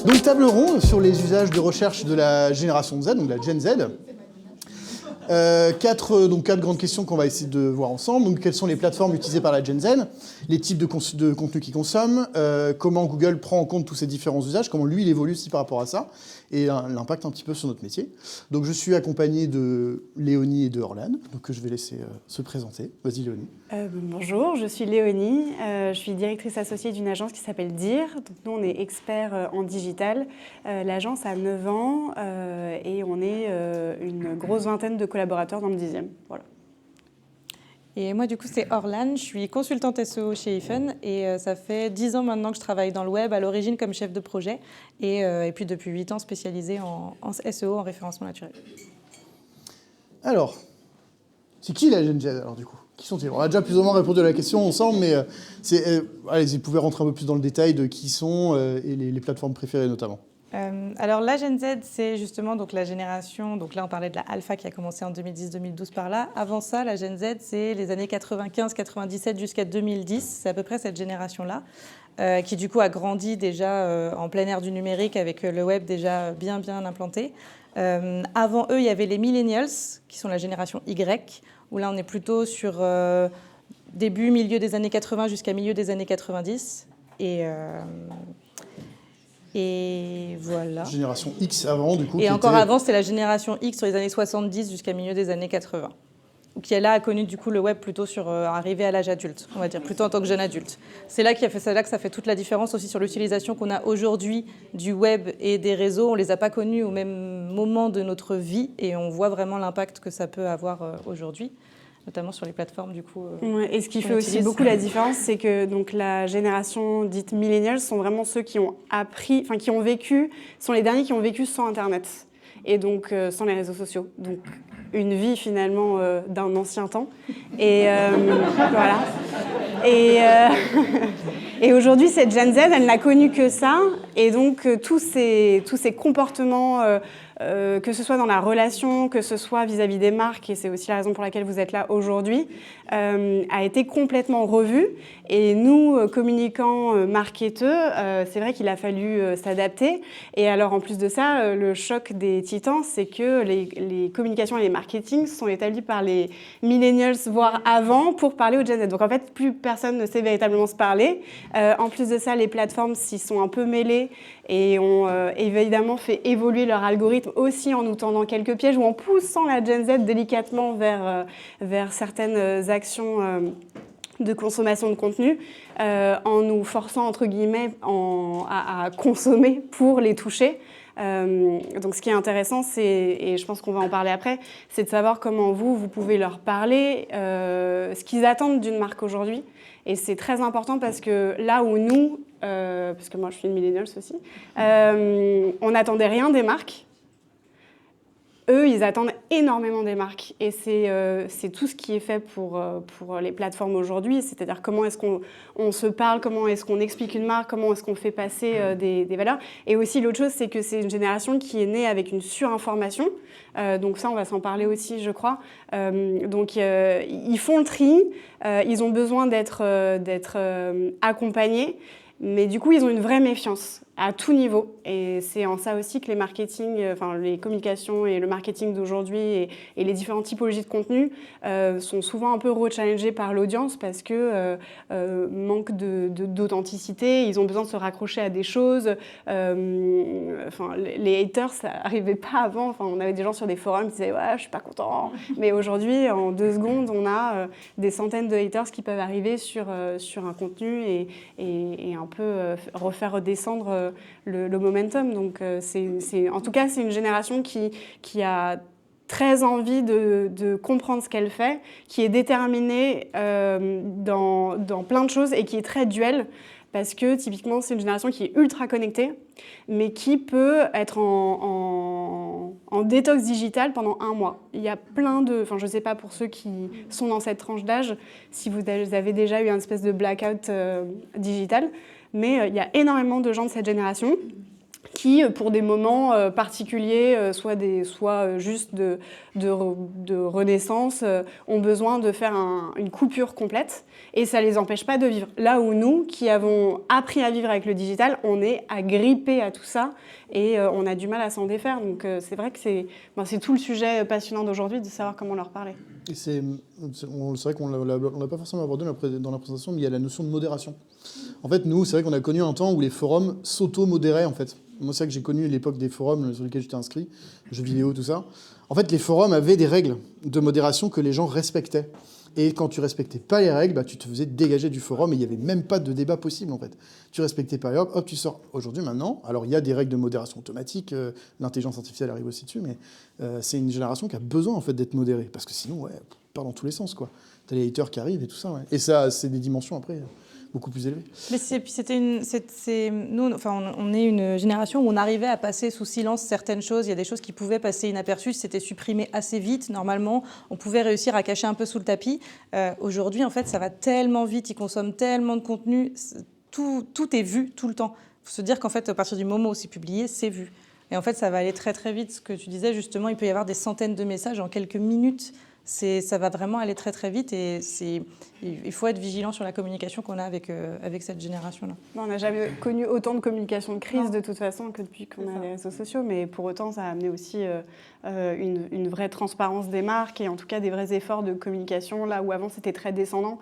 Donc table ronde sur les usages de recherche de la génération Z, donc la Gen Z. Quatre grandes questions qu'on va essayer de voir ensemble. Donc, quelles sont les plateformes utilisées par la Gen Z, les types de contenu qu'ils consomment, comment Google prend en compte tous ces différents usages, comment lui il évolue aussi par rapport à ça, et l'impact un petit peu sur notre métier. Donc je suis accompagné de Léonie et de Orlan, donc je vais laisser se présenter. Vas-y Léonie. Bonjour, je suis Léonie, je suis directrice associée d'une agence qui s'appelle DIR. Donc, nous, on est experts en digital. L'agence a 9 ans et on est une grosse vingtaine de collaborateurs dans le 10e. Voilà. Et moi, du coup, c'est Orlan, je suis consultante SEO chez Ifen et ça fait 10 ans maintenant que je travaille dans le web, à l'origine comme chef de projet et puis depuis 8 ans spécialisée en SEO, en référencement naturel. Alors, c'est qui la Gen Z alors du coup? Qui sont-ils? On a déjà plus ou moins répondu à la question ensemble, mais allez-y, vous pouvez rentrer un peu plus dans le détail de qui sont et les plateformes préférées notamment. Alors la Gen Z, c'est justement donc la génération, donc là on parlait de la Alpha qui a commencé en 2010-2012 par là. Avant ça, la Gen Z, c'est les années 95-97 jusqu'à 2010, c'est à peu près cette génération-là, qui du coup a grandi déjà en plein ère du numérique avec le web déjà bien implanté. Avant eux, il y avait les Millennials, qui sont la génération Y, où là on est plutôt sur début, milieu des années 80 jusqu'à milieu des années 90. Et voilà. Génération X avant, du coup. Et encore avant, c'est la génération X sur les années 70 jusqu'à milieu des années 80. Qui là a connu du coup le web plutôt sur arrivé à l'âge adulte, on va dire, plutôt en tant que jeune adulte. C'est là que ça fait toute la différence aussi sur l'utilisation qu'on a aujourd'hui du web et des réseaux. On les a pas connus au même moment de notre vie et on voit vraiment l'impact que ça peut avoir aujourd'hui, notamment sur les plateformes du coup. Et ce qui fait aussi beaucoup la différence, c'est que donc la génération dite millennials sont vraiment ceux qui ont appris, enfin qui ont vécu, sont les derniers qui ont vécu sans Internet et donc sans les réseaux sociaux. Donc une vie finalement d'un ancien temps. Et voilà. Et aujourd'hui, cette Gen Z, elle n'a connu que ça. Et donc tous ces comportements, que ce soit dans la relation, que ce soit vis-à-vis des marques, et c'est aussi la raison pour laquelle vous êtes là aujourd'hui, a été complètement revu. Et nous, communicants, marketeurs, c'est vrai qu'il a fallu s'adapter. Et alors, en plus de ça, le choc des titans, c'est que les communications et les marketing sont établis par les millennials, voire avant, pour parler aux Gen Z. Donc, en fait, plus personne ne sait véritablement se parler. En plus de ça, les plateformes s'y sont un peu mêlées et ont évidemment fait évoluer leur algorithme aussi en nous tendant quelques pièges ou en poussant la Gen Z délicatement vers certaines actions de consommation de contenu, en nous forçant, entre guillemets, à consommer pour les toucher. Donc ce qui est intéressant, et je pense qu'on va en parler après, c'est de savoir comment vous pouvez leur parler, ce qu'ils attendent d'une marque aujourd'hui. Et c'est très important parce que là où nous, parce que moi je suis une millennials aussi, on n'attendait rien des marques. Eux, ils attendent énormément des marques et c'est tout ce qui est fait pour les plateformes aujourd'hui, c'est-à-dire comment est-ce qu'on se parle, comment est-ce qu'on explique une marque, comment est-ce qu'on fait passer des valeurs. Et aussi, l'autre chose, c'est que c'est une génération qui est née avec une surinformation, donc ça, on va s'en parler aussi, je crois. Donc, ils font le tri, ils ont besoin d'être accompagnés, mais du coup, ils ont une vraie méfiance à tout niveau. Et c'est en ça aussi que les marketing, enfin les communications et le marketing d'aujourd'hui et les différentes typologies de contenu sont souvent un peu rechallengés par l'audience parce que manque d'authenticité, ils ont besoin de se raccrocher à des choses. Enfin, les haters, ça n'arrivait pas avant. Enfin, on avait des gens sur des forums qui disaient « ouais, je suis pas content ». Mais aujourd'hui, en 2 secondes, on a des centaines de haters qui peuvent arriver sur un contenu et un peu refaire redescendre le momentum. Donc, en tout cas, c'est une génération qui a très envie de comprendre ce qu'elle fait, qui est déterminée dans plein de choses et qui est très duel. Parce que typiquement, c'est une génération qui est ultra connectée, mais qui peut être en détox digital pendant 1 mois. Il y a plein de... Enfin, je ne sais pas pour ceux qui sont dans cette tranche d'âge, si vous avez déjà eu une espèce de blackout digital, mais il y a énormément de gens de cette génération qui, pour des moments particuliers, soit juste de renaissance, ont besoin de faire une coupure complète et ça ne les empêche pas de vivre. Là où nous, qui avons appris à vivre avec le digital, on est agrippés à tout ça et on a du mal à s'en défaire. Donc c'est vrai que c'est tout le sujet passionnant d'aujourd'hui, de savoir comment leur parler. Et c'est vrai qu'on ne l'a pas forcément abordé dans la présentation, mais il y a la notion de modération. En fait, nous, c'est vrai qu'on a connu un temps où les forums s'auto-modéraient, en fait. Moi, c'est vrai que j'ai connu l'époque des forums sur lesquels j'étais inscrit, jeux vidéo, tout ça. En fait, les forums avaient des règles de modération que les gens respectaient. Et quand tu respectais pas les règles, tu te faisais dégager du forum et il n'y avait même pas de débat possible, en fait. Tu respectais pas, hop, tu sors. Aujourd'hui, maintenant, alors il y a des règles de modération automatique, l'intelligence artificielle arrive aussi dessus, mais c'est une génération qui a besoin, en fait, d'être modérée. Parce que sinon, ouais, part dans tous les sens, quoi. T'as les haters qui arrivent et tout ça, ouais. Et ça, c'est des dimensions, après, beaucoup plus élevées. Mais nous, enfin, on est une génération où on arrivait à passer sous silence certaines choses. Il y a des choses qui pouvaient passer inaperçues, c'était supprimé assez vite. Normalement, on pouvait réussir à cacher un peu sous le tapis. Aujourd'hui, en fait, ça va tellement vite, ils consomment tellement de contenu, tout est vu tout le temps. Il faut se dire qu'en fait, à partir du moment où c'est publié, c'est vu. Et en fait, ça va aller très très vite. Ce que tu disais, justement, il peut y avoir des centaines de messages en quelques minutes. Ça va vraiment aller très très vite et il faut être vigilant sur la communication qu'on a avec cette génération-là. On n'a jamais connu autant de communication de crise de toute façon que depuis qu'on a les réseaux sociaux, mais pour autant ça a amené aussi une vraie transparence des marques et en tout cas des vrais efforts de communication là où avant c'était très descendant.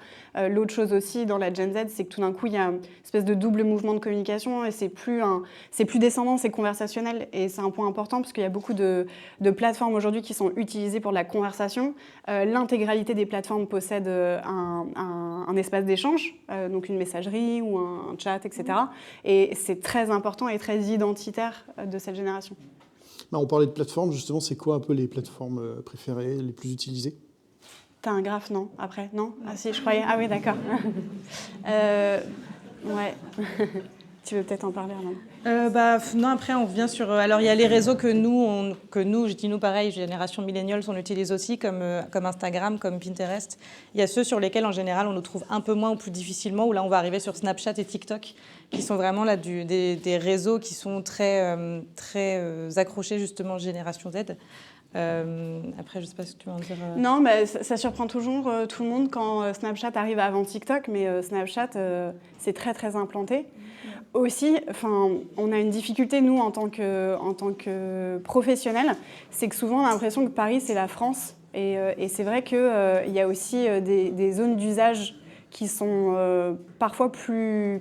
L'autre chose aussi dans la Gen Z, c'est que tout d'un coup il y a une espèce de double mouvement de communication et c'est plus descendant, c'est conversationnel et c'est un point important parce qu'il y a beaucoup de plateformes aujourd'hui qui sont utilisées pour de la conversation. L'intégralité des plateformes possède un espace d'échange, donc une messagerie ou un chat, etc. Et c'est très important et très identitaire de cette génération. On parlait de plateformes, justement, c'est quoi un peu les plateformes préférées, les plus utilisées ? T'as un graphe, non ? Après ? Non ? Ah si, je croyais. Ah oui, d'accord. Ouais. Tu veux peut-être en parler, Armand ? Non, après, on revient sur... Alors, il y a les réseaux que nous, je dis nous pareil, génération millennials, on utilise aussi, comme Instagram, comme Pinterest. Il y a ceux sur lesquels, en général, on nous trouve un peu moins ou plus difficilement, où là, on va arriver sur Snapchat et TikTok, qui sont vraiment là des réseaux qui sont très accrochés, justement, génération Z. Après, je ne sais pas ce que tu veux en dire. Non, mais ça surprend toujours tout le monde quand Snapchat arrive avant TikTok, mais Snapchat, c'est très, très implanté. Aussi, on a une difficulté, nous, en tant que professionnels, c'est que souvent, on a l'impression que Paris, c'est la France. Et c'est vrai qu'il y a aussi des zones d'usage qui sont parfois plus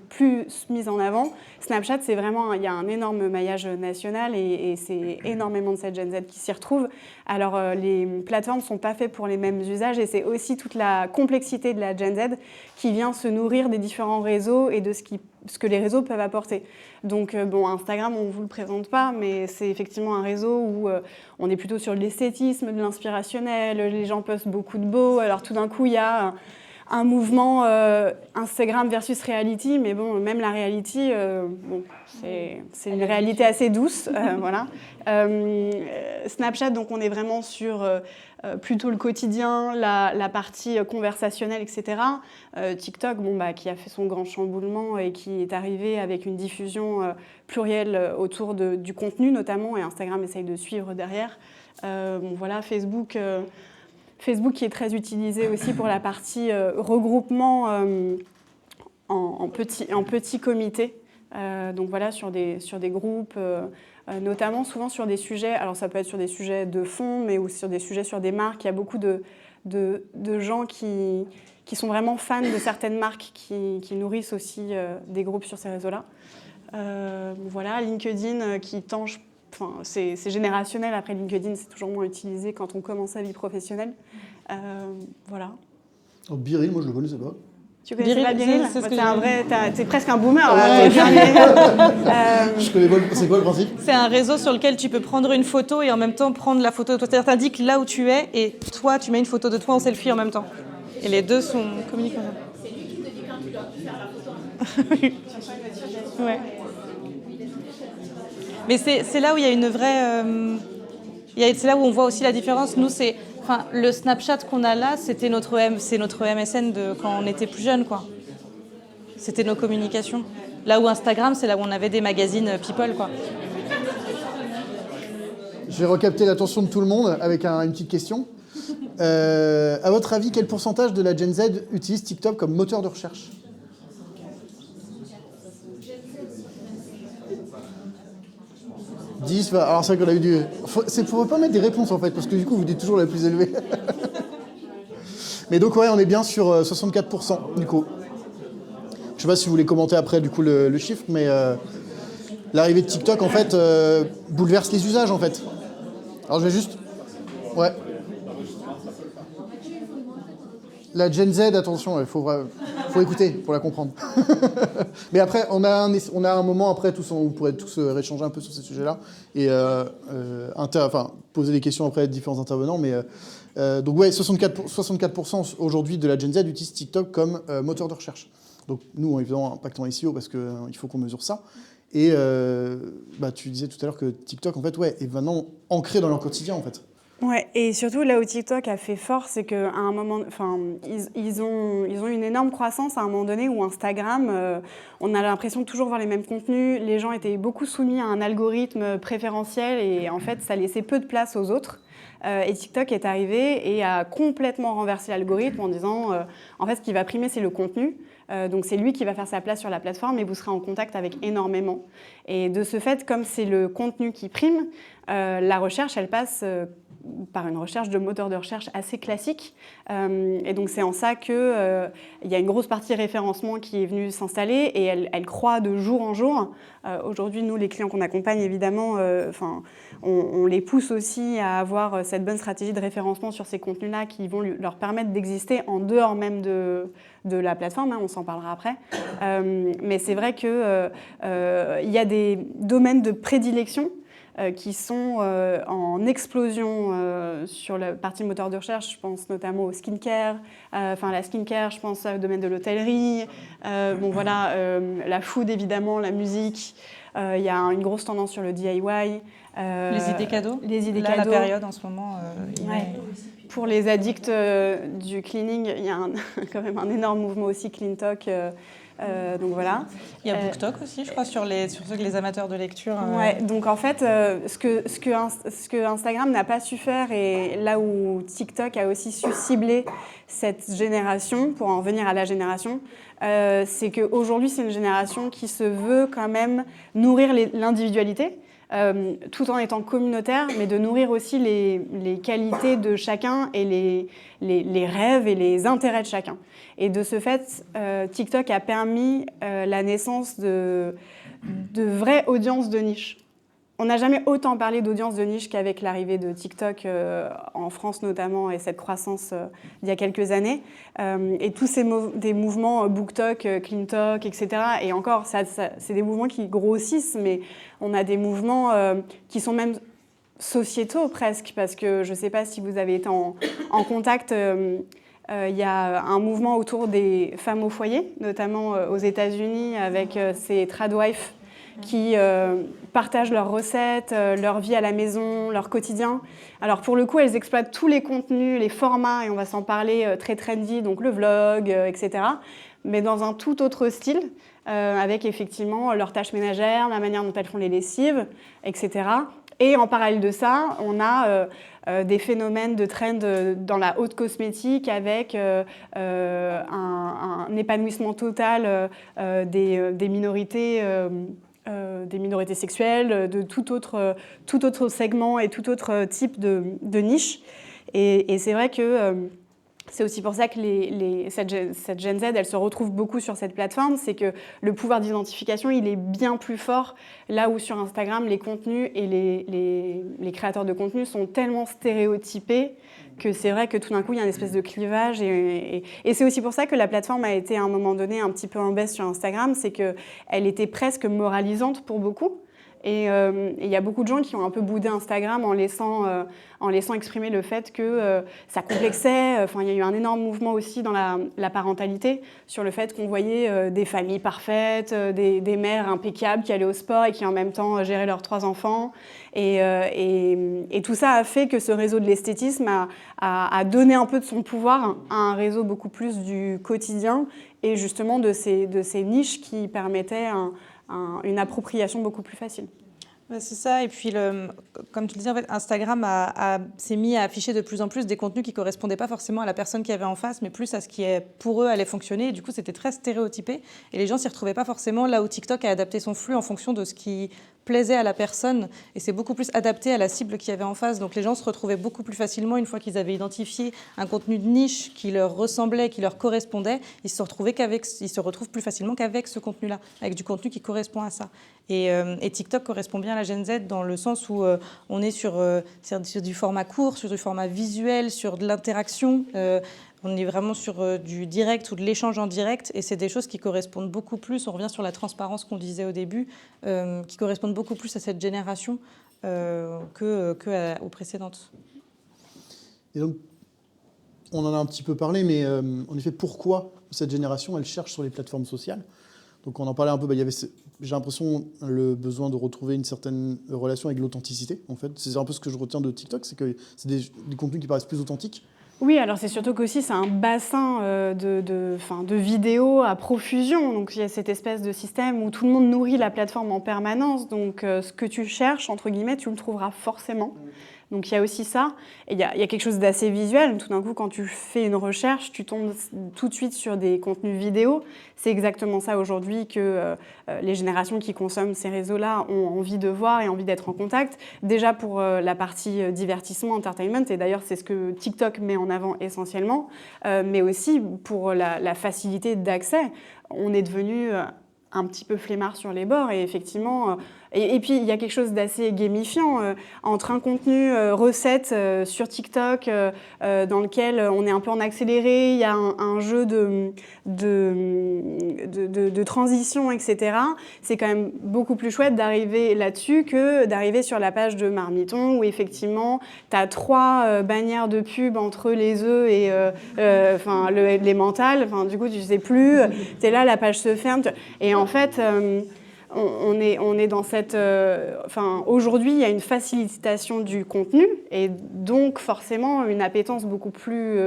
mises en avant. Snapchat, c'est vraiment, il y a un énorme maillage national et c'est énormément de cette Gen Z qui s'y retrouve. Alors, les plateformes ne sont pas faites pour les mêmes usages et c'est aussi toute la complexité de la Gen Z qui vient se nourrir des différents réseaux et de ce que les réseaux peuvent apporter. Donc, Instagram, on ne vous le présente pas, mais c'est effectivement un réseau où on est plutôt sur l'esthétisme, de l'inspirationnel, les gens postent beaucoup de beau. Alors, tout d'un coup, il y a un mouvement Instagram versus reality, mais bon, même la reality, c'est une réalité assez douce, voilà. Snapchat, donc on est vraiment sur plutôt le quotidien, la partie conversationnelle, etc. TikTok, qui a fait son grand chamboulement et qui est arrivé avec une diffusion plurielle autour du contenu notamment, et Instagram essaye de suivre derrière. Facebook qui est très utilisé aussi pour la partie regroupement en petits comités. Donc voilà, sur des groupes, notamment souvent sur des sujets, alors ça peut être sur des sujets de fond, mais aussi sur des sujets sur des marques. Il y a beaucoup de gens qui sont vraiment fans de certaines marques qui nourrissent aussi des groupes sur ces réseaux-là. Voilà, LinkedIn qui tange. C'est générationnel. Après, LinkedIn, c'est toujours moins utilisé quand on commence sa vie professionnelle. Voilà. Biril, moi, je le connaissais pas. Tu connais pas Biril ? T'es presque un boomer. Je connais pas. C'est quoi le principe ? C'est un réseau sur lequel tu peux prendre une photo et en même temps prendre la photo de toi. C'est-à-dire, t'indiques là où tu es et toi, tu mets une photo de toi en selfie en même temps. Et les deux communiquent ensemble. C'est lui qui te dit quand tu dois faire la photo. Ouais. Mais c'est là où il y a une vraie... c'est là où on voit aussi la différence. Nous, le Snapchat qu'on a là, c'est notre MSN de quand on était plus jeune, quoi. C'était nos communications. Là où Instagram, c'est là où on avait des magazines People, quoi. Je vais recapter l'attention de tout le monde avec une petite question. À votre avis, quel pourcentage de la Gen Z utilise TikTok comme moteur de recherche ? 10, alors c'est vrai qu'on a eu du... C'est pour pas mettre des réponses en fait, parce que du coup vous dites toujours la plus élevée. Mais donc ouais, on est bien sur 64% du coup. Je sais pas si vous voulez commenter après du coup le chiffre, mais l'arrivée de TikTok en fait bouleverse les usages en fait. Alors je vais juste... Ouais. La Gen Z, attention, il faut écouter pour la comprendre. Mais après, on a un moment après, vous pourrez tous échanger un peu sur ces sujets-là et poser des questions après à différents intervenants. Mais donc ouais, 64% aujourd'hui de la Gen Z utilise TikTok comme moteur de recherche. Donc nous, évidemment, impactant SEO parce qu'il faut qu'on mesure ça. Et tu disais tout à l'heure que TikTok, en fait, ouais, est maintenant ancré dans leur quotidien, en fait. Ouais, et surtout là où TikTok a fait fort, c'est qu'à un moment, ils ont une énorme croissance à un moment donné où Instagram, on a l'impression de toujours voir les mêmes contenus. Les gens étaient beaucoup soumis à un algorithme préférentiel et en fait, ça laissait peu de place aux autres. Et TikTok est arrivé et a complètement renversé l'algorithme en disant, en fait, ce qui va primer, c'est le contenu. Donc c'est lui qui va faire sa place sur la plateforme et vous serez en contact avec énormément. Et de ce fait, comme c'est le contenu qui prime, la recherche, elle passe par une recherche de moteur de recherche assez classique. Et donc c'est en ça qu'il y a une grosse partie référencement qui est venue s'installer et elle croît de jour en jour. Aujourd'hui, nous, les clients qu'on accompagne, évidemment, on les pousse aussi à avoir cette bonne stratégie de référencement sur ces contenus-là qui vont leur permettre d'exister en dehors même de la plateforme, hein, on s'en parlera après. Mais c'est vrai qu'il y a des domaines de prédilection qui sont en explosion sur la partie moteur de recherche. Je pense notamment au skincare. La skincare, je pense au domaine de l'hôtellerie. La food, évidemment, la musique. Il y a une grosse tendance sur le DIY. Les idées cadeaux. Les idées Là, cadeaux. la période en ce moment. Pour les addicts du cleaning, il y a quand même un énorme mouvement aussi CleanTok. Donc voilà. Il y a BookTok aussi, je crois, sur ceux que les amateurs de lecture. Ouais, donc en fait, ce que Instagram n'a pas su faire et là où TikTok a aussi su cibler cette génération, pour en venir à la génération, c'est qu'aujourd'hui, c'est une génération qui se veut quand même nourrir l'individualité. Tout en étant communautaire, mais de nourrir aussi les qualités de chacun et les rêves et les intérêts de chacun. Et de ce fait, TikTok a permis la naissance de vraies audiences de niche. On n'a jamais autant parlé d'audience de niche qu'avec l'arrivée de TikTok en France notamment et cette croissance d'il y a quelques années. Et tous des mouvements BookTok, CleanTok, etc. Et encore, c'est des mouvements qui grossissent, mais on a des mouvements qui sont même sociétaux presque, parce que je ne sais pas si vous avez été en contact. Il y a un mouvement autour des femmes au foyer, notamment aux États-Unis avec ces tradwives qui partagent leurs recettes, leur vie à la maison, leur quotidien. Alors pour le coup, elles exploitent tous les contenus, les formats, et on va s'en parler, très trendy, donc le vlog, etc. Mais dans un tout autre style, avec effectivement leurs tâches ménagères, la manière dont elles font les lessives, etc. Et en parallèle de ça, on a des phénomènes de trend dans la haute cosmétique avec un épanouissement total des minorités sexuelles, de tout autre segment et tout autre type de niche. Et c'est vrai que c'est aussi pour ça que cette Gen Z, elle se retrouve beaucoup sur cette plateforme, c'est que le pouvoir d'identification, il est bien plus fort, là où sur Instagram, les contenus et les créateurs de contenu sont tellement stéréotypés que c'est vrai que tout d'un coup, il y a une espèce de clivage. Et c'est aussi pour ça que la plateforme a été à un moment donné un petit peu en baisse sur Instagram, c'est qu'elle était presque moralisante pour beaucoup. Et il y a beaucoup de gens qui ont un peu boudé Instagram en laissant exprimer le fait que ça complexait. Enfin, il y a eu un énorme mouvement aussi dans la parentalité sur le fait qu'on voyait des familles parfaites, des mères impeccables qui allaient au sport et qui en même temps géraient leurs 3 enfants. Et tout ça a fait que ce réseau de l'esthétisme a donné un peu de son pouvoir à un réseau beaucoup plus du quotidien et justement de ces niches qui permettaient une appropriation beaucoup plus facile. C'est ça, et puis comme tu le disais, en fait, Instagram s'est mis à afficher de plus en plus des contenus qui ne correspondaient pas forcément à la personne qui avait en face, mais plus à ce qui pour eux allait fonctionner, et du coup c'était très stéréotypé, et les gens s'y retrouvaient pas forcément, là où TikTok a adapté son flux en fonction de ce qui plaisait à la personne, et c'est beaucoup plus adapté à la cible qu'il y avait en face, donc les gens se retrouvaient beaucoup plus facilement, une fois qu'ils avaient identifié un contenu de niche qui leur ressemblait, qui leur correspondait, ils se retrouvent plus facilement qu'avec ce contenu-là, avec du contenu qui correspond à ça. Et TikTok correspond bien à la Gen Z dans le sens où on est sur du format court, sur du format visuel, sur de l'interaction. On est vraiment sur du direct ou de l'échange en direct. Et c'est des choses qui correspondent beaucoup plus, on revient sur la transparence qu'on disait au début, qui correspondent beaucoup plus à cette génération aux précédentes. Et donc, on en a un petit peu parlé, mais en effet, pourquoi cette génération, elle cherche sur les plateformes sociales ? Donc on en parlait un peu, j'ai l'impression le besoin de retrouver une certaine relation avec l'authenticité, en fait. C'est un peu ce que je retiens de TikTok, c'est que c'est des contenus qui paraissent plus authentiques. Oui, alors c'est surtout qu'aussi c'est un bassin de vidéos à profusion. Donc il y a cette espèce de système où tout le monde nourrit la plateforme en permanence. Donc ce que tu cherches, entre guillemets, tu le trouveras forcément. Donc il y a aussi ça. Et il y a quelque chose d'assez visuel. Tout d'un coup, quand tu fais une recherche, tu tombes tout de suite sur des contenus vidéo. C'est exactement ça aujourd'hui que les générations qui consomment ces réseaux-là ont envie de voir et envie d'être en contact. Déjà pour la partie divertissement, entertainment, et d'ailleurs c'est ce que TikTok met en avant essentiellement, mais aussi pour la facilité d'accès. On est devenu un petit peu flemmard sur les bords et effectivement... Et puis, il y a quelque chose d'assez gamifiant entre un contenu recette sur TikTok dans lequel on est un peu en accéléré, il y a un jeu de transition, etc. C'est quand même beaucoup plus chouette d'arriver là-dessus que d'arriver sur la page de Marmiton où effectivement, tu as 3 bannières de pub entre les œufs et les mentales. Du coup, tu ne sais plus. Tu es là, la page se ferme. Et en fait... On est dans cette... aujourd'hui, il y a une facilitation du contenu et donc forcément une appétence beaucoup plus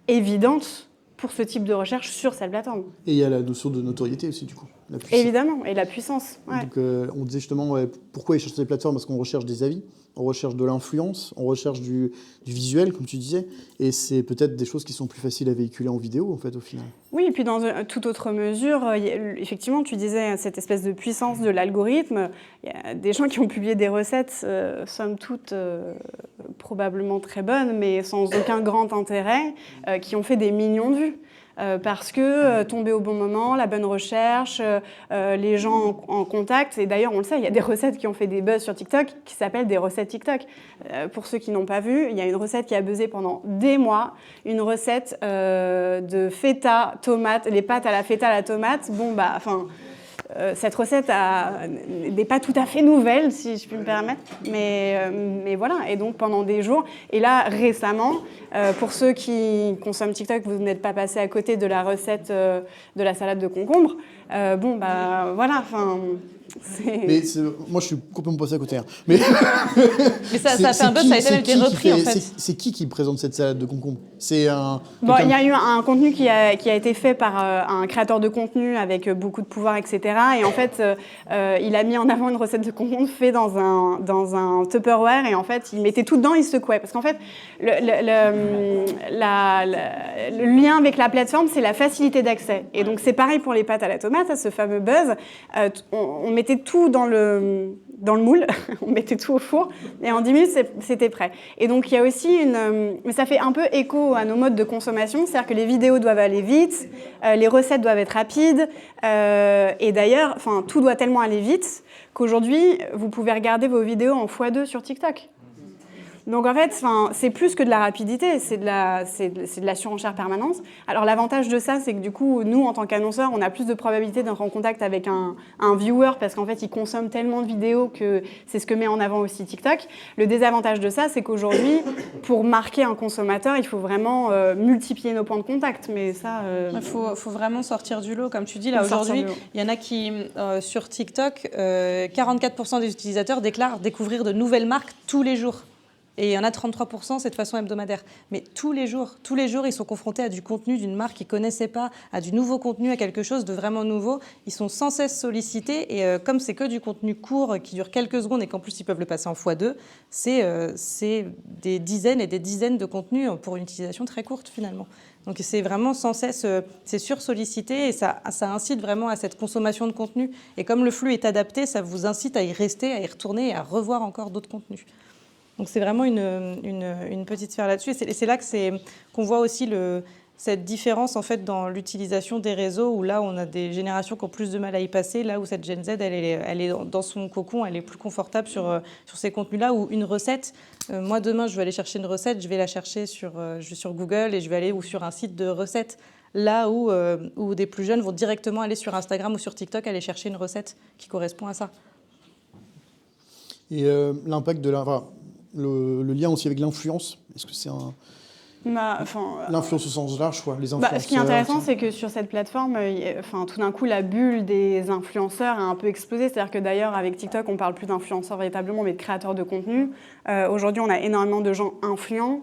évidente pour ce type de recherche sur cette plateforme. Et il y a la notion de notoriété aussi, du coup. La puissance. Évidemment, et la puissance. Ouais. Donc, on disait justement pourquoi ils cherchent les plateformes, parce qu'on recherche des avis, on recherche de l'influence, on recherche du visuel, comme tu disais, et c'est peut-être des choses qui sont plus faciles à véhiculer en vidéo, en fait, au final. Oui, et puis dans toute autre mesure, effectivement, tu disais cette espèce de puissance de l'algorithme. Il y a des gens qui ont publié des recettes, somme toute, probablement très bonnes, mais sans aucun grand intérêt, qui ont fait des millions de vues. Parce que tomber au bon moment, la bonne recherche, les gens en contact. Et d'ailleurs, on le sait, il y a des recettes qui ont fait des buzz sur TikTok qui s'appellent des recettes TikTok. Pour ceux qui n'ont pas vu, il y a une recette qui a buzzé pendant des mois, une recette de feta, tomate, les pâtes à la feta, à la tomate. Cette recette n'est pas tout à fait nouvelle, si je puis me permettre, mais voilà. Et donc pendant des jours, et là récemment, pour ceux qui consomment TikTok, vous n'êtes pas passé à côté de la recette de la salade de concombre. Voilà. Mais moi, je suis complètement passé à côté. Hein. Mais ça fait un buzz, ça a été repris en fait. C'est qui présente cette salade de concombre? C'est un. Il y a eu un contenu qui a été fait par un créateur de contenu avec beaucoup de pouvoir, etc. Et en fait, il a mis en avant une recette de concombre faite dans un Tupperware. Et en fait, il mettait tout dedans, il secouait. Parce qu'en fait, le lien avec la plateforme, c'est la facilité d'accès. Et donc, c'est pareil pour les pâtes à la tomate, ce fameux buzz. On mettait tout dans le moule, on mettait tout au four, et en 10 minutes, c'était prêt. Et donc, il y a aussi mais ça fait un peu écho à nos modes de consommation, c'est-à-dire que les vidéos doivent aller vite, les recettes doivent être rapides, et d'ailleurs, tout doit tellement aller vite qu'aujourd'hui, vous pouvez regarder vos vidéos en x2 sur TikTok. Donc en fait, c'est plus que de la rapidité, c'est de la surenchère permanente. Alors l'avantage de ça, c'est que du coup, nous, en tant qu'annonceurs, on a plus de probabilité d'être en contact avec un viewer parce qu'en fait, il consomme tellement de vidéos que c'est ce que met en avant aussi TikTok. Le désavantage de ça, c'est qu'aujourd'hui, pour marquer un consommateur, il faut vraiment multiplier nos points de contact. Mais ça... Il faut vraiment sortir du lot, comme tu dis. Là, aujourd'hui, il y en a qui, sur TikTok, 44% des utilisateurs déclarent découvrir de nouvelles marques tous les jours. Et il y en a 33%, c'est de façon hebdomadaire. Mais tous les jours, ils sont confrontés à du contenu d'une marque qu'ils ne connaissaient pas, à du nouveau contenu, à quelque chose de vraiment nouveau. Ils sont sans cesse sollicités. Et comme c'est que du contenu court qui dure quelques secondes et qu'en plus, ils peuvent le passer en x2, c'est des dizaines et des dizaines de contenus pour une utilisation très courte, finalement. Donc c'est vraiment sans cesse, c'est sursollicité et ça incite vraiment à cette consommation de contenu. Et comme le flux est adapté, ça vous incite à y rester, à y retourner et à revoir encore d'autres contenus. Donc c'est vraiment une petite sphère là-dessus. Et c'est là qu'on voit aussi cette différence en fait dans l'utilisation des réseaux, où là on a des générations qui ont plus de mal à y passer, là où cette Gen Z elle est dans son cocon, elle est plus confortable sur ces contenus-là, où une recette, moi demain je vais aller chercher une recette, je vais la chercher sur Google et je vais aller ou sur un site de recettes, là où des plus jeunes vont directement aller sur Instagram ou sur TikTok aller chercher une recette qui correspond à ça. Et l'impact de le lien aussi avec l'influence, est-ce que c'est l'influence au sens large, les influenceurs. Ce qui est intéressant, c'est que sur cette plateforme, tout d'un coup, la bulle des influenceurs a un peu explosé. C'est-à-dire que d'ailleurs, avec TikTok, on parle plus d'influenceurs véritablement, mais de créateurs de contenu. Aujourd'hui, on a énormément de gens influents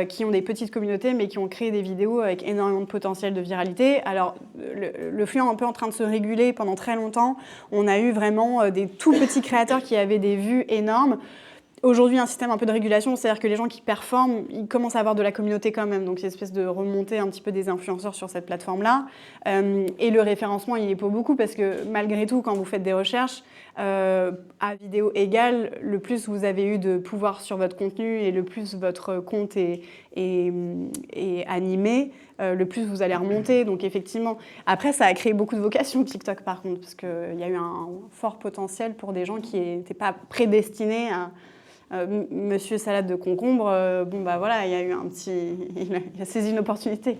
qui ont des petites communautés, mais qui ont créé des vidéos avec énormément de potentiel de viralité. Alors, le flux est un peu en train de se réguler pendant très longtemps. On a eu vraiment des tout petits créateurs qui avaient des vues énormes. Aujourd'hui, un système un peu de régulation, c'est-à-dire que les gens qui performent, ils commencent à avoir de la communauté quand même. Donc, il y a une espèce de remontée un petit peu des influenceurs sur cette plateforme-là. Et le référencement, il est pas beaucoup parce que malgré tout, quand vous faites des recherches, à vidéo égale, le plus vous avez eu de pouvoir sur votre contenu et le plus votre compte est animé, le plus vous allez remonter. Donc, effectivement, après, ça a créé beaucoup de vocations TikTok, par contre, parce qu'il y a eu un fort potentiel pour des gens qui n'étaient pas prédestinés à... Monsieur salade de concombre, voilà, il y a eu il a saisi une opportunité.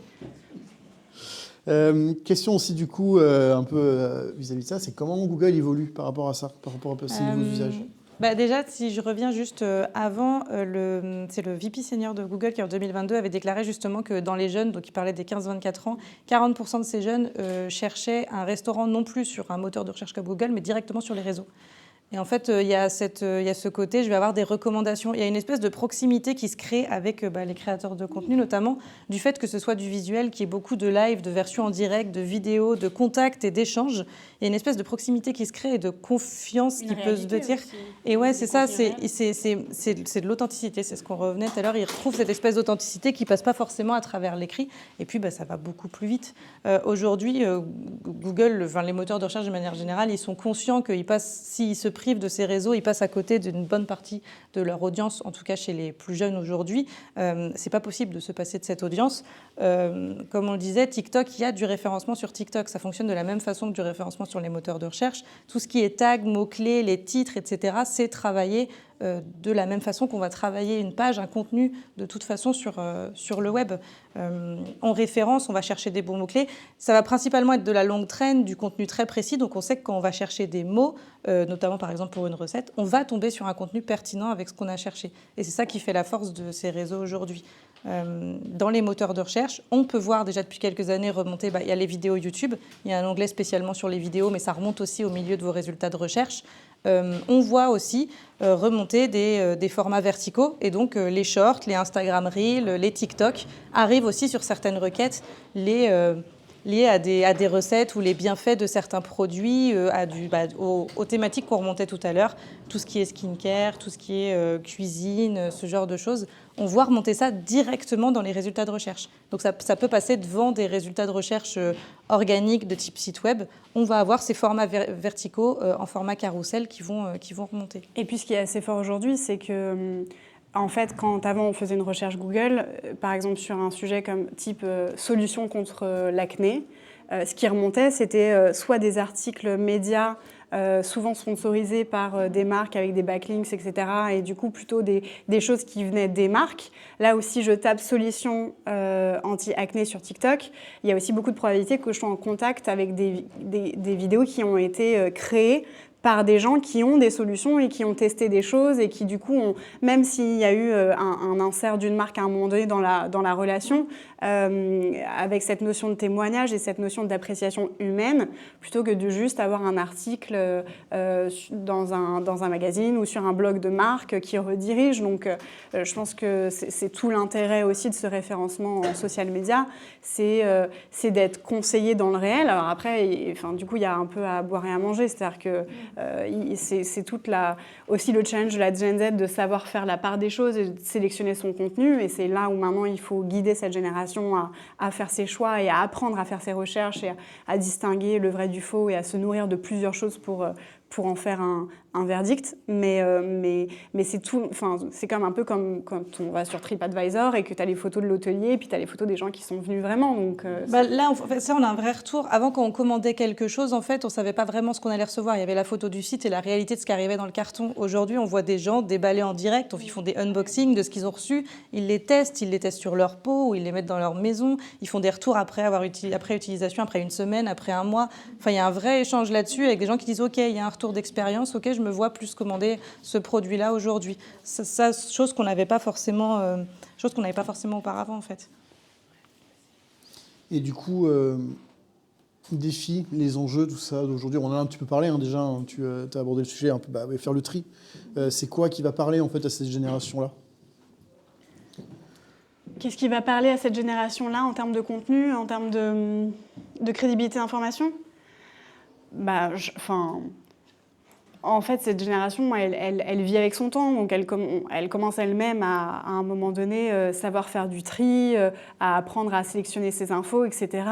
Question aussi du coup un peu vis-à-vis de ça, c'est comment Google évolue par rapport à ça, par rapport à ces nouveaux usages. Déjà, si je reviens juste avant, c'est le VP senior de Google qui en 2022 avait déclaré justement que dans les jeunes, donc il parlait des 15-24 ans, 40% de ces jeunes cherchaient un restaurant non plus sur un moteur de recherche comme Google, mais directement sur les réseaux. Et en fait, il y a ce côté, je vais avoir des recommandations. Il y a une espèce de proximité qui se crée avec les créateurs de contenu, notamment du fait que ce soit du visuel, qu'il y ait beaucoup de live, de versions en direct, de vidéos, de contacts et d'échanges. Il y a une espèce de proximité qui se crée et de confiance qui peut se dire. Et ouais, c'est ça, c'est de l'authenticité. C'est ce qu'on revenait tout à l'heure. Ils retrouvent cette espèce d'authenticité qui passe pas forcément à travers l'écrit. Et puis, ça va beaucoup plus vite. Aujourd'hui, Google, les moteurs de recherche de manière générale, ils sont conscients qu'ils passent, s'ils se privent de ces réseaux, ils passent à côté d'une bonne partie de leur audience, en tout cas chez les plus jeunes aujourd'hui. C'est pas possible de se passer de cette audience. Comme on le disait, TikTok, il y a du référencement sur TikTok. Ça fonctionne de la même façon que du référencement sur les moteurs de recherche. Tout ce qui est tag, mots-clés, les titres, etc., c'est travaillé de la même façon qu'on va travailler une page, un contenu, de toute façon sur le web. On référence, on va chercher des bons mots-clés. Ça va principalement être de la longue traîne, du contenu très précis. Donc on sait que quand on va chercher des mots, notamment par exemple pour une recette, on va tomber sur un contenu pertinent avec ce qu'on a cherché. Et c'est ça qui fait la force de ces réseaux aujourd'hui. Dans les moteurs de recherche, on peut voir déjà depuis quelques années remonter, il y a les vidéos YouTube, il y a un onglet spécialement sur les vidéos, mais ça remonte aussi au milieu de vos résultats de recherche. On voit aussi remonter des formats verticaux, et donc les shorts, les Instagram Reels, les TikTok arrivent aussi sur certaines requêtes liées à des recettes ou les bienfaits de certains produits, aux thématiques qu'on remontait tout à l'heure, tout ce qui est skincare, tout ce qui est cuisine, ce genre de choses. On voit remonter ça directement dans les résultats de recherche. Donc ça peut passer devant des résultats de recherche organiques de type site web. On va avoir ces formats verticaux en format carrousel qui vont remonter. Et puis ce qui est assez fort aujourd'hui, c'est que en fait, quand avant on faisait une recherche Google, par exemple sur un sujet comme type solution contre l'acné, ce qui remontait, c'était soit des articles médias souvent sponsorisés par des marques avec des backlinks, etc. Et du coup, plutôt des choses qui venaient des marques. Là aussi, je tape solution anti-acné sur TikTok. Il y a aussi beaucoup de probabilités que je sois en contact avec des vidéos qui ont été créées par des gens qui ont des solutions et qui ont testé des choses et qui du coup même s'il y a eu un insert d'une marque à un moment donné dans la relation, avec cette notion de témoignage et cette notion d'appréciation humaine, plutôt que de juste avoir un article dans un magazine ou sur un blog de marque qui redirige. Donc je pense que c'est tout l'intérêt aussi de ce référencement en social media, c'est d'être conseillé dans le réel. Alors après, du coup, il y a un peu à boire et à manger, c'est-à-dire que c'est aussi le challenge de la Gen Z de savoir faire la part des choses et de sélectionner son contenu, et c'est là où maintenant il faut guider cette génération à faire ses choix et à apprendre à faire ses recherches et à distinguer le vrai du faux et à se nourrir de plusieurs choses pour en faire un verdict, mais c'est tout. Enfin, c'est comme un peu comme quand on va sur TripAdvisor et que tu as les photos de l'hôtelier et puis tu as les photos des gens qui sont venus vraiment. Donc, là, en fait, ça, on a un vrai retour. Avant, quand on commandait quelque chose, en fait, on savait pas vraiment ce qu'on allait recevoir. Il y avait la photo du site et la réalité de ce qui arrivait dans le carton. Aujourd'hui, on voit des gens déballer en direct. Ils font des unboxings de ce qu'ils ont reçu. Ils les testent sur leur peau ou ils les mettent dans leur maison. Ils font des retours après utilisation, après une semaine, après un mois. Enfin, il y a un vrai échange là-dessus avec des gens qui disent OK, il y a un retour d'expérience. OK, je me vois plus commander ce produit-là aujourd'hui. Ça, chose qu'on n'avait pas forcément auparavant, en fait. Et du coup, défis, les enjeux, tout ça, d'aujourd'hui, on en a un petit peu parlé déjà, hein, tu as abordé le sujet, un peu, faire le tri. C'est quoi qui va parler en fait à cette génération-là ? Qu'est-ce qui va parler à cette génération-là en termes de contenu, en termes de crédibilité d'information ? En fait, cette génération, elle vit avec son temps, donc elle commence elle-même à un moment donné savoir faire du tri, à apprendre à sélectionner ses infos, etc.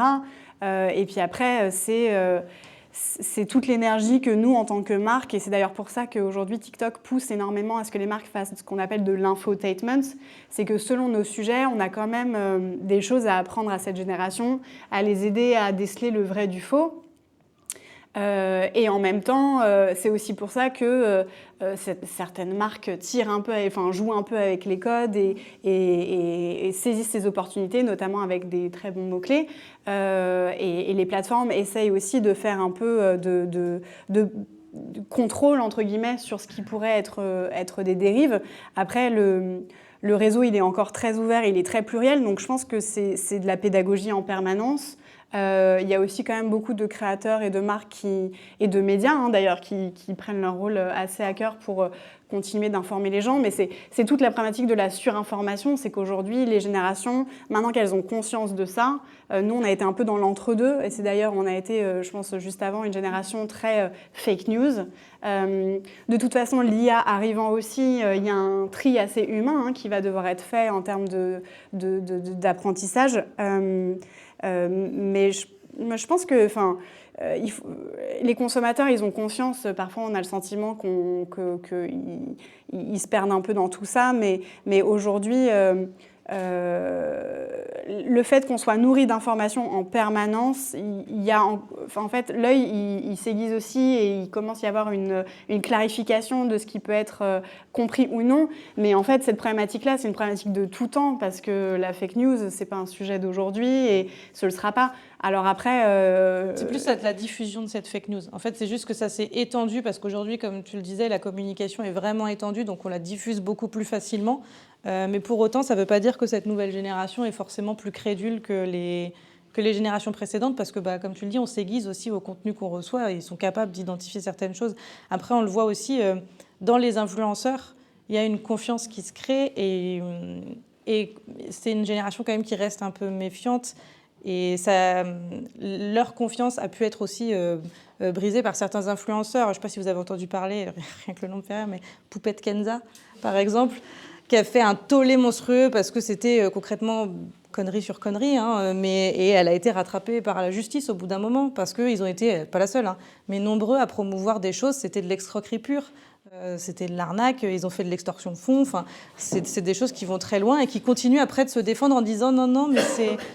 Et puis après, c'est toute l'énergie que nous, en tant que marque, et c'est d'ailleurs pour ça qu'aujourd'hui TikTok pousse énormément à ce que les marques fassent ce qu'on appelle de l'infotainment, c'est que selon nos sujets, on a quand même des choses à apprendre à cette génération, à les aider à déceler le vrai du faux. Et en même temps, c'est aussi pour ça que certaines marques jouent un peu avec les codes et saisissent ces opportunités, notamment avec des très bons mots-clés. Et les plateformes essayent aussi de faire un peu de contrôle, entre guillemets, sur ce qui pourrait être des dérives. Après, le réseau, il est encore très ouvert, il est très pluriel, donc je pense que c'est de la pédagogie en permanence. Il y a aussi quand même beaucoup de créateurs et de marques et de médias d'ailleurs qui prennent leur rôle assez à cœur pour continuer d'informer les gens, mais c'est toute la problématique de la surinformation, c'est qu'aujourd'hui les générations, maintenant qu'elles ont conscience de ça, nous on a été un peu dans l'entre-deux, et c'est d'ailleurs, on a été, je pense juste avant, une génération très fake news. De toute façon, l'IA arrivant aussi, il y a un tri assez humain qui va devoir être fait en termes d'apprentissage. Mais je pense que les consommateurs, ils ont conscience, parfois on a le sentiment qu'ils se perdent un peu dans tout ça, mais aujourd'hui, le fait qu'on soit nourri d'informations en permanence, en fait, l'œil, il s'aiguise aussi et il commence à y avoir une clarification de ce qui peut être compris ou non. Mais en fait, cette problématique-là, c'est une problématique de tout temps parce que la fake news, c'est pas un sujet d'aujourd'hui et ce le sera pas. Alors après... C'est plus la diffusion de cette fake news. En fait, c'est juste que ça s'est étendu parce qu'aujourd'hui, comme tu le disais, la communication est vraiment étendue, donc on la diffuse beaucoup plus facilement. Mais pour autant, ça ne veut pas dire que cette nouvelle génération est forcément plus crédule que les générations précédentes, parce que, comme tu le dis, on s'aiguise aussi au contenu qu'on reçoit et ils sont capables d'identifier certaines choses. Après, on le voit aussi dans les influenceurs, il y a une confiance qui se crée et c'est une génération quand même qui reste un peu méfiante. Et leur confiance a pu être aussi brisée par certains influenceurs. Je ne sais pas si vous avez entendu parler, rien que le nom me fait rire, mais Poupette Kenza, par exemple, qui a fait un tollé monstrueux parce que c'était concrètement connerie sur connerie, et elle a été rattrapée par la justice au bout d'un moment parce qu'ils ont été, pas la seule, mais nombreux à promouvoir des choses, c'était de l'escroquerie pure. C'était de l'arnaque, ils ont fait de l'extorsion de fonds. Enfin, c'est des choses qui vont très loin et qui continuent après de se défendre en disant non, mais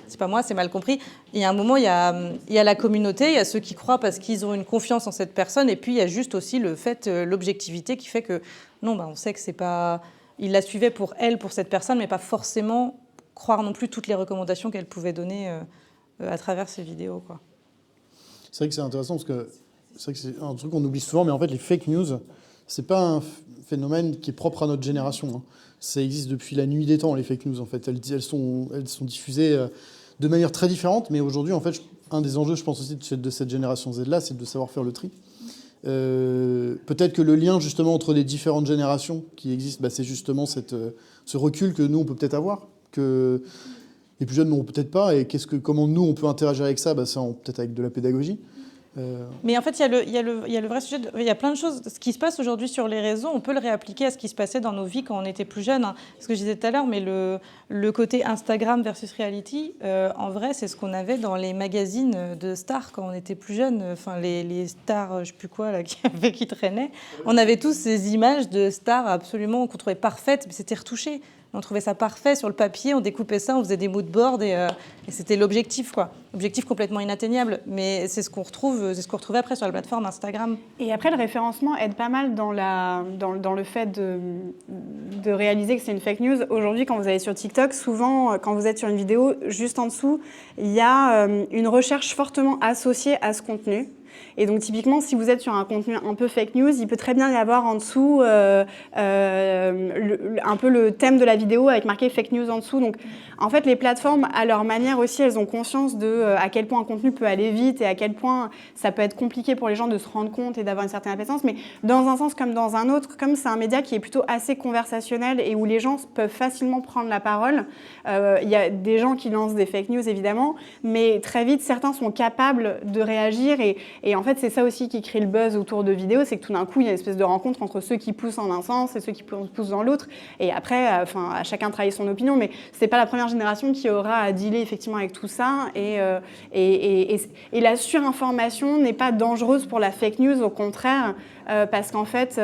c'est pas moi, c'est mal compris. Il y a un moment, il y a la communauté, il y a ceux qui croient parce qu'ils ont une confiance en cette personne, et puis il y a juste aussi le fait, l'objectivité qui fait que non, on sait que c'est pas. Ils la suivaient pour elle, pour cette personne, mais pas forcément croire non plus toutes les recommandations qu'elle pouvait donner à travers ces vidéos, quoi. C'est vrai que c'est intéressant parce que c'est vrai que c'est un truc qu'on oublie souvent, mais en fait, les fake news, c'est pas un phénomène qui est propre à notre génération, hein. Ça existe depuis la nuit des temps, les fake news, en fait. Elles sont diffusées de manière très différente, mais aujourd'hui, en fait, un des enjeux, je pense aussi, de cette génération Z-là, c'est de savoir faire le tri. Peut-être que le lien, justement, entre les différentes générations qui existent, bah, c'est justement ce recul que nous, on peut peut-être avoir, que les plus jeunes n'auront peut-être pas, et comment nous, on peut interagir avec ça, bah, peut-être avec de la pédagogie. Mais en fait, il y a le vrai sujet. Il y a plein de choses. Ce qui se passe aujourd'hui sur les réseaux, on peut le réappliquer à ce qui se passait dans nos vies quand on était plus jeunes, hein. Ce que je disais tout à l'heure, mais le côté Instagram versus reality, en vrai, c'est ce qu'on avait dans les magazines de stars quand on était plus jeunes. Enfin, les stars, je sais plus quoi, là, qui traînaient. On avait tous ces images de stars absolument qu'on trouvait parfaites, mais c'était retouché. On trouvait ça parfait sur le papier, on découpait ça, on faisait des mood boards et c'était l'objectif, quoi. Objectif complètement inatteignable, mais c'est ce qu'on retrouvait après sur la plateforme Instagram. Et après, le référencement aide pas mal dans le fait de réaliser que c'est une fake news. Aujourd'hui, quand vous allez sur TikTok, souvent, quand vous êtes sur une vidéo, juste en dessous, il y a une recherche fortement associée à ce contenu. Et donc typiquement, si vous êtes sur un contenu un peu fake news, il peut très bien y avoir en dessous un peu le thème de la vidéo avec marqué fake news en dessous. Donc en fait, les plateformes, à leur manière aussi, elles ont conscience de à quel point un contenu peut aller vite et à quel point ça peut être compliqué pour les gens de se rendre compte et d'avoir une certaine appétence. Mais dans un sens comme dans un autre, comme c'est un média qui est plutôt assez conversationnel et où les gens peuvent facilement prendre la parole, il y a des gens qui lancent des fake news évidemment, mais très vite, certains sont capables de réagir et en fait, c'est ça aussi qui crée le buzz autour de vidéos, c'est que tout d'un coup, il y a une espèce de rencontre entre ceux qui poussent en un sens et ceux qui poussent dans l'autre. Et après, à chacun travailler son opinion, mais c'est pas la première génération qui aura à dealer effectivement avec tout ça. Et la surinformation n'est pas dangereuse pour la fake news, au contraire, parce qu'en fait,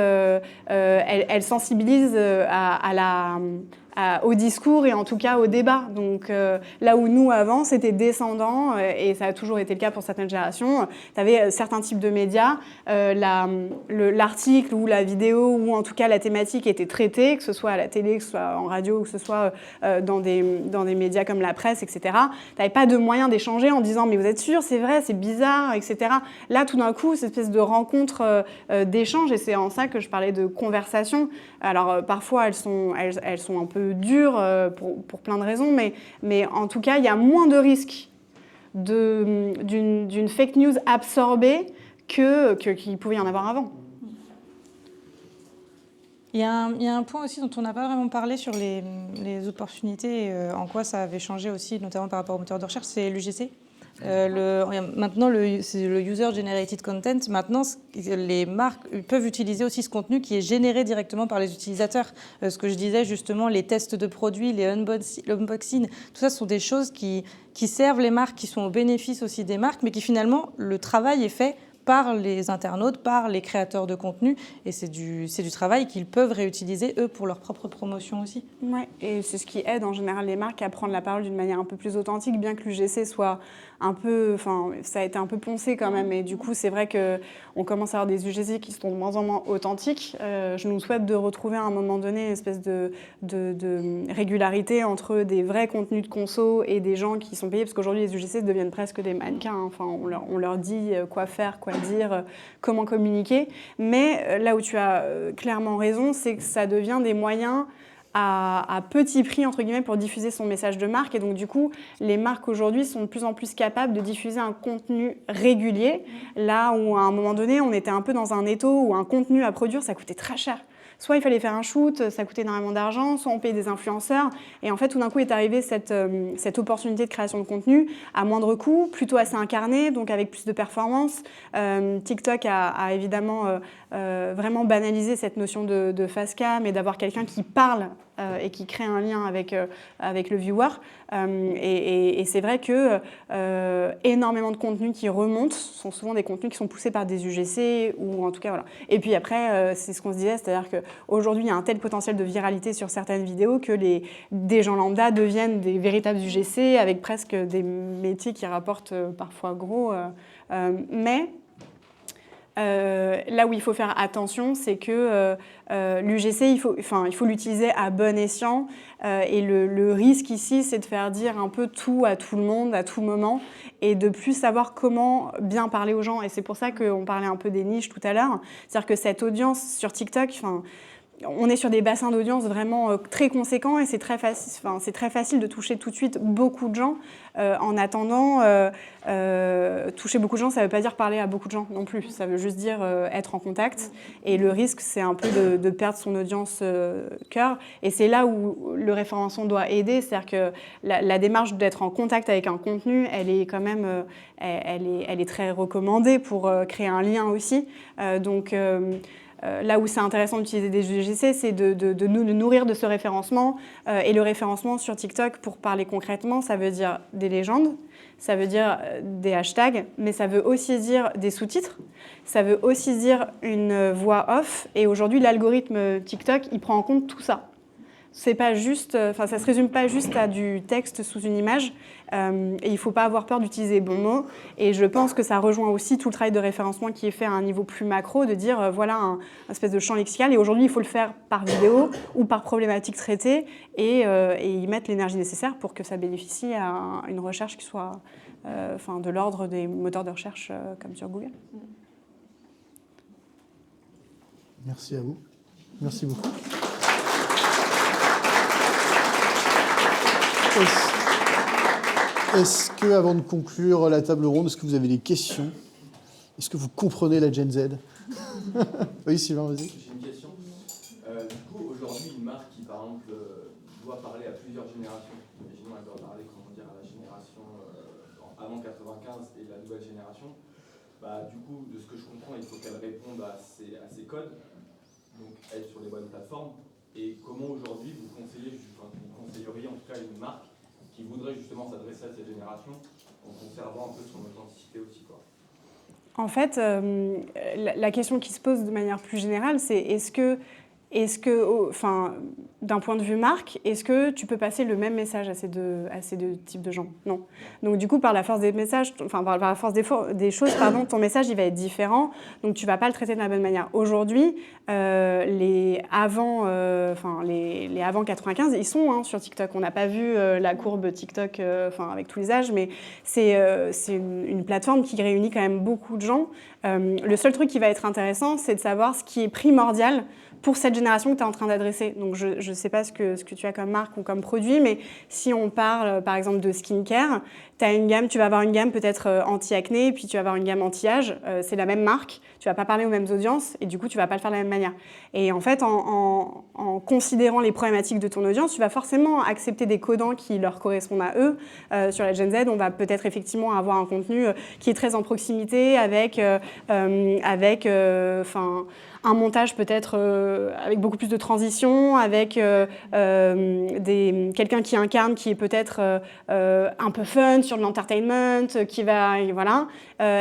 elle sensibilise au discours et en tout cas au débat. Donc là où nous, avant, c'était descendant, et ça a toujours été le cas pour certaines générations, tu avais certains types de médias, l'article ou la vidéo ou en tout cas la thématique était traitée, que ce soit à la télé, que ce soit en radio ou que ce soit dans des médias comme la presse, etc. Tu n'avais pas de moyen d'échanger en disant « mais vous êtes sûr, c'est vrai, c'est bizarre », etc. Là, tout d'un coup, cette espèce de rencontre d'échange, et c'est en ça que je parlais de conversation. Alors parfois, elles sont un peu dures pour plein de raisons, mais en tout cas, il y a moins de risques d'une fake news absorbée qu'il pouvait y en avoir avant. Il y a un point aussi dont on n'a pas vraiment parlé sur les opportunités et en quoi ça avait changé aussi, notamment par rapport au moteur de recherche, c'est l'UGC. Maintenant, c'est le User Generated Content. Maintenant, les marques peuvent utiliser aussi ce contenu qui est généré directement par les utilisateurs. Ce que je disais justement, les tests de produits, les unboxing, tout ça, ce sont des choses qui servent les marques, qui sont au bénéfice aussi des marques, mais qui finalement, le travail est fait par les internautes, par les créateurs de contenu, et c'est du travail qu'ils peuvent réutiliser, eux, pour leur propre promotion aussi. Ouais, et c'est ce qui aide en général les marques à prendre la parole d'une manière un peu plus authentique, bien que l'UGC soit un peu, enfin, ça a été un peu poncé quand même, et du coup, c'est vrai qu'on commence à avoir des UGC qui sont de moins en moins authentiques. Je nous souhaite de retrouver à un moment donné une espèce de régularité entre des vrais contenus de conso et des gens qui sont payés, parce qu'aujourd'hui, les UGC deviennent presque des mannequins, hein. Enfin, on leur dit quoi faire, quoi dire, comment communiquer. Mais là où tu as clairement raison, c'est que ça devient des moyens à petit prix, entre guillemets, pour diffuser son message de marque. Et donc, du coup, les marques aujourd'hui sont de plus en plus capables de diffuser un contenu régulier, là où, à un moment donné, on était un peu dans un étau où un contenu à produire, ça coûtait très cher. Soit il fallait faire un shoot, ça coûtait énormément d'argent, soit on payait des influenceurs. Et en fait, tout d'un coup est arrivée cette opportunité de création de contenu à moindre coût, plutôt assez incarné, donc avec plus de performance. TikTok a évidemment vraiment banalisé cette notion de face cam et d'avoir quelqu'un qui parle et qui crée un lien avec le viewer. Et c'est vrai que énormément de contenus qui remontent sont souvent des contenus qui sont poussés par des UGC ou en tout cas voilà. Et puis après, c'est ce qu'on se disait, c'est-à-dire qu'aujourd'hui, il y a un tel potentiel de viralité sur certaines vidéos que des gens lambda deviennent des véritables UGC avec presque des métiers qui rapportent parfois gros. Mais Là où il faut faire attention, c'est que l'UGC, il faut l'utiliser à bon escient. Et le risque ici, c'est de faire dire un peu tout à tout le monde, à tout moment, et de plus savoir comment bien parler aux gens. Et c'est pour ça qu'on parlait un peu des niches tout à l'heure. C'est-à-dire que cette audience sur TikTok, on est sur des bassins d'audience vraiment très conséquents et c'est très facile de toucher tout de suite beaucoup de gens. En attendant, toucher beaucoup de gens, ça ne veut pas dire parler à beaucoup de gens non plus. Ça veut juste dire être en contact. Et le risque, c'est un peu de perdre son audience cœur. Et c'est là où le référencement doit aider. C'est-à-dire que la démarche d'être en contact avec un contenu, elle est quand même elle est très recommandée pour créer un lien aussi. Là où c'est intéressant d'utiliser des UGC, c'est de nous nourrir de ce référencement. Et le référencement sur TikTok, pour parler concrètement, ça veut dire des légendes, ça veut dire des hashtags, mais ça veut aussi dire des sous-titres, ça veut aussi dire une voix off. Et aujourd'hui, l'algorithme TikTok, il prend en compte tout ça. C'est pas juste, ça se résume pas juste à du texte sous une image. Et il ne faut pas avoir peur d'utiliser les bons mots. Et je pense que ça rejoint aussi tout le travail de référencement qui est fait à un niveau plus macro, de dire voilà un espèce de champ lexical. Et aujourd'hui, il faut le faire par vidéo ou par problématique traitée et y mettre l'énergie nécessaire pour que ça bénéficie à une recherche qui soit de l'ordre des moteurs de recherche comme sur Google. Merci à vous. Merci beaucoup. Est-ce que, avant de conclure la table ronde, est-ce que vous avez des questions? Est-ce que vous comprenez la Gen Z? Oui, Sylvain, vas-y. J'ai une question. Du coup, aujourd'hui, une marque qui, par exemple, doit parler à plusieurs générations, imaginons elle doit parler, à la génération avant 95 et la nouvelle génération, du coup, de ce que je comprends, il faut qu'elle réponde à ces codes, donc être sur les bonnes plateformes. Et comment aujourd'hui vous conseilleriez en tout cas une marque qui voudrait justement s'adresser à cette génération en conservant un peu son authenticité aussi, quoi. En fait, la question qui se pose de manière plus générale, c'est est-ce que d'un point de vue marque, est-ce que tu peux passer le même message à ces deux types de gens? Non. Donc du coup, par la force des messages, par la force des choses, ton message il va être différent. Donc tu vas pas le traiter de la bonne manière. Aujourd'hui, les avant 95, ils sont sur TikTok. On n'a pas vu la courbe TikTok, avec tous les âges, mais c'est une plateforme qui réunit quand même beaucoup de gens. Le seul truc qui va être intéressant, c'est de savoir ce qui est primordial pour cette génération que tu es en train d'adresser. Donc, je ne sais pas ce que tu as comme marque ou comme produit, mais si on parle, par exemple, de skincare, tu vas avoir une gamme peut-être anti-acné, puis tu vas avoir une gamme anti-âge. C'est la même marque, tu ne vas pas parler aux mêmes audiences, et du coup, tu ne vas pas le faire de la même manière. Et en fait, en considérant les problématiques de ton audience, tu vas forcément accepter des codants qui leur correspondent à eux. Sur la Gen Z, on va peut-être effectivement avoir un contenu qui est très en proximité, avec un montage peut-être avec beaucoup plus de transition, avec quelqu'un qui incarne, qui est peut-être un peu fun sur l'entertainment,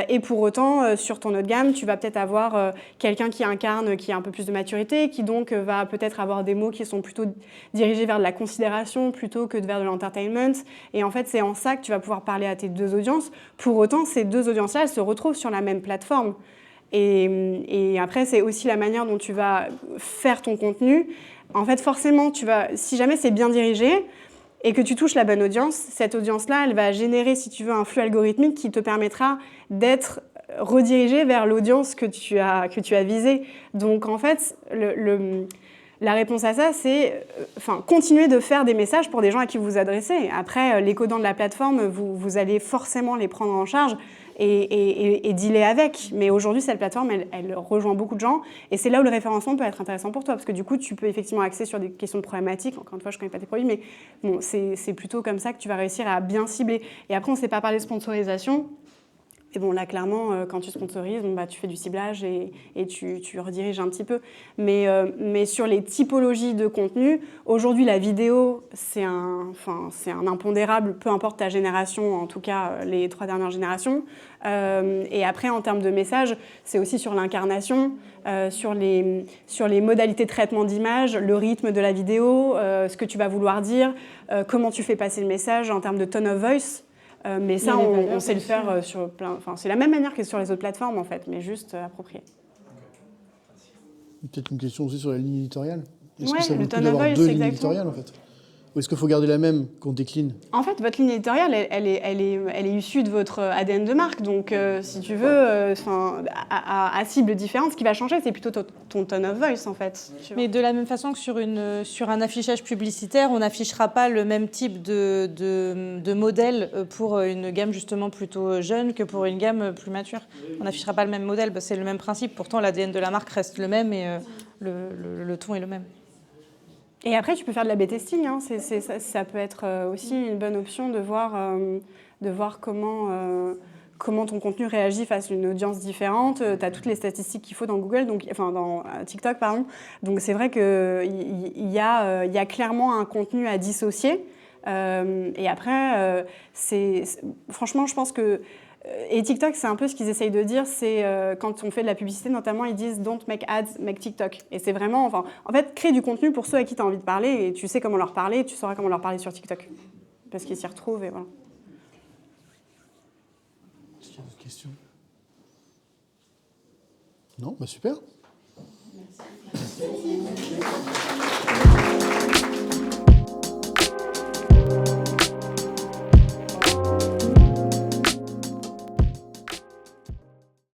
et pour autant, sur ton autre gamme, tu vas peut-être avoir quelqu'un qui incarne, qui a un peu plus de maturité, qui donc va peut-être avoir des mots qui sont plutôt dirigés vers de la considération plutôt que vers de l'entertainment. Et en fait, c'est en ça que tu vas pouvoir parler à tes deux audiences. Pour autant, ces deux audiences-là, elles se retrouvent sur la même plateforme. Et après, c'est aussi la manière dont tu vas faire ton contenu. En fait, forcément, si jamais c'est bien dirigé et que tu touches la bonne audience, cette audience-là, elle va générer, si tu veux, un flux algorithmique qui te permettra d'être redirigé vers l'audience que tu as visée. Donc, en fait, la réponse à ça, c'est continuer de faire des messages pour des gens à qui vous vous adressez. Après, les codants de la plateforme, vous allez forcément les prendre en charge et dealer avec. Mais aujourd'hui, cette plateforme, elle rejoint beaucoup de gens. Et c'est là où le référencement peut être intéressant pour toi. Parce que du coup, tu peux effectivement axer sur des questions de problématiques. Encore une fois, je ne connais pas tes produits, mais bon, c'est plutôt comme ça que tu vas réussir à bien cibler. Et après, on ne sait pas parler de sponsorisation. Et bon, là, clairement, quand tu sponsorises, tu fais du ciblage et tu rediriges un petit peu. Mais sur les typologies de contenu, aujourd'hui, la vidéo, c'est un impondérable, peu importe ta génération, en tout cas les 3 dernières générations. Et après, en termes de message, c'est aussi sur l'incarnation, sur les modalités de traitement d'image, le rythme de la vidéo, ce que tu vas vouloir dire, comment tu fais passer le message en termes de tone of voice. Mais ça, Mais les valeurs, on sait le bien faire sur plein... Enfin, c'est la même manière que sur les autres plateformes, en fait, mais juste approprié. Peut-être une question aussi sur la ligne éditoriale. Est-ce Ouais, que ça vaut le le coup tone of d'avoir voice, deux lignes exactement. éditoriales, en fait? Ou est-ce qu'il faut garder la même qu'on décline? En fait, votre ligne éditoriale, elle est issue de votre ADN de marque. Donc, si tu veux, à cible différente, ce qui va changer, c'est plutôt ton tone of voice, en fait. Tu vois. Mais de la même façon que sur un affichage publicitaire, on n'affichera pas le même type de modèle pour une gamme justement plutôt jeune que pour une gamme plus mature. On n'affichera pas le même modèle, c'est le même principe. Pourtant, l'ADN de la marque reste le même et le ton est le même. Et après, tu peux faire de l'A/B testing. Hein. Ça peut être aussi une bonne option de voir comment ton contenu réagit face à une audience différente. Tu as toutes les statistiques qu'il faut dans Google, dans TikTok, pardon. Donc c'est vrai qu'il y a clairement un contenu à dissocier. Et après, franchement, je pense que... Et TikTok, c'est un peu ce qu'ils essayent de dire, c'est quand on fait de la publicité, notamment, ils disent « don't make ads, make TikTok ». Et c'est vraiment, en fait, créer du contenu pour ceux à qui tu as envie de parler, et tu sais comment leur parler, et tu sauras comment leur parler sur TikTok. Parce qu'ils s'y retrouvent, et voilà. Est-ce qu'il y a d'autres questions? Non, bah super. Merci.